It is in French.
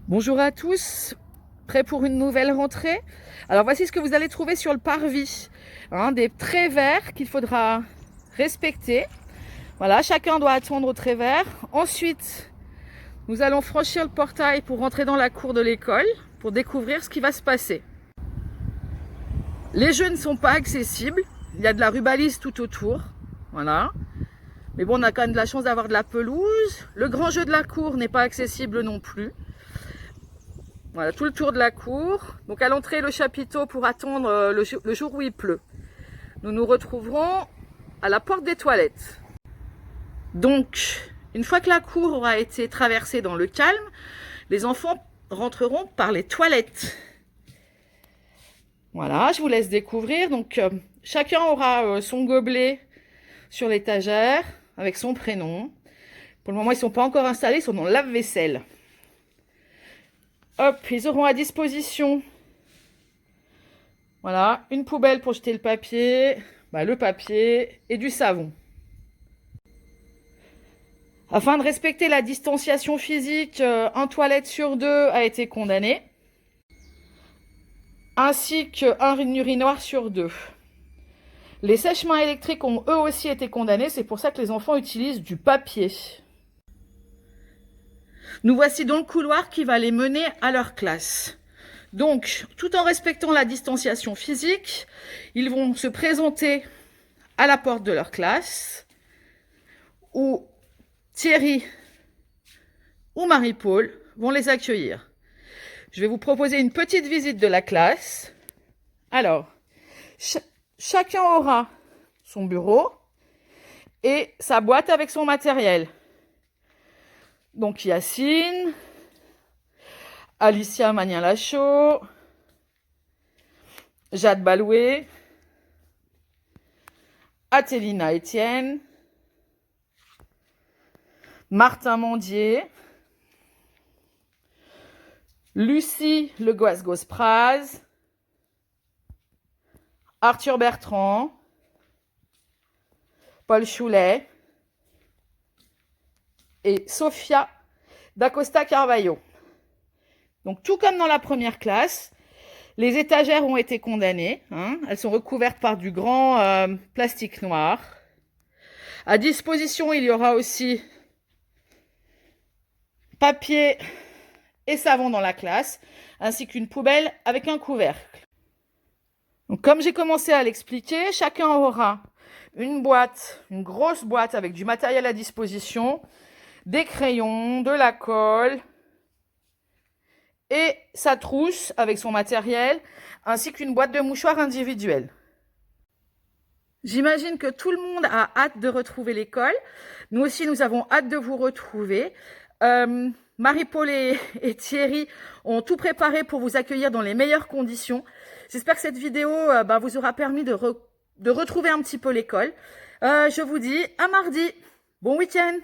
Bonjour à tous, prêts pour une nouvelle rentrée? Alors voici ce que vous allez trouver sur le parvis. Des traits verts qu'il faudra respecter. Voilà, chacun doit attendre au trait vert. Ensuite, nous allons franchir le portail pour rentrer dans la cour de l'école, pour découvrir ce qui va se passer. Les jeux ne sont pas accessibles, il y a de la rubalise tout autour. Voilà. Mais bon, on a quand même de la chance d'avoir de la pelouse. Le grand jeu de la cour n'est pas accessible non plus. Voilà, tout le tour de la cour. Donc à l'entrée, le chapiteau pour attendre le jour où il pleut. Nous nous retrouverons à la porte des toilettes. Donc, une fois que la cour aura été traversée dans le calme, les enfants rentreront par les toilettes. Voilà, je vous laisse découvrir. Donc, chacun aura son gobelet sur l'étagère avec son prénom. Pour le moment, ils ne sont pas encore installés, ils sont dans le lave-vaisselle. Hop, ils auront à disposition, voilà, une poubelle pour jeter le papier et du savon. Afin de respecter la distanciation physique, un toilette sur 2 a été condamné, ainsi qu'un urinoir sur 2. Les sèche-mains électriques ont eux aussi été condamnés, c'est pour ça que les enfants utilisent du papier. Nous voici dans le couloir qui va les mener à leur classe. Donc, tout en respectant la distanciation physique, ils vont se présenter à la porte de leur classe, où Thierry ou Marie-Paul vont les accueillir. Je vais vous proposer une petite visite de la classe. Alors, chacun aura son bureau et sa boîte avec son matériel. Donc Yacine, Alicia Magnin-Lachaud, Jade Baloué, Atélina Etienne, Martin Mondier, Lucie Le Goas-Gospraz, Arthur Bertrand, Paul Choulet et Sofia d'Acosta Carvalho. Donc tout comme dans la première classe, les étagères ont été condamnées. Elles sont recouvertes par du grand plastique noir. À disposition, il y aura aussi papier et savon dans la classe, ainsi qu'une poubelle avec un couvercle. Donc, comme j'ai commencé à l'expliquer, chacun aura une boîte, une grosse boîte avec du matériel à disposition, des crayons, de la colle et sa trousse avec son matériel, ainsi qu'une boîte de mouchoirs individuelle. J'imagine que tout le monde a hâte de retrouver l'école. Nous aussi, nous avons hâte de vous retrouver. Marie-Paul et Thierry ont tout préparé pour vous accueillir dans les meilleures conditions. J'espère que cette vidéo vous aura permis de retrouver un petit peu l'école. Je vous dis à mardi. Bon week-end!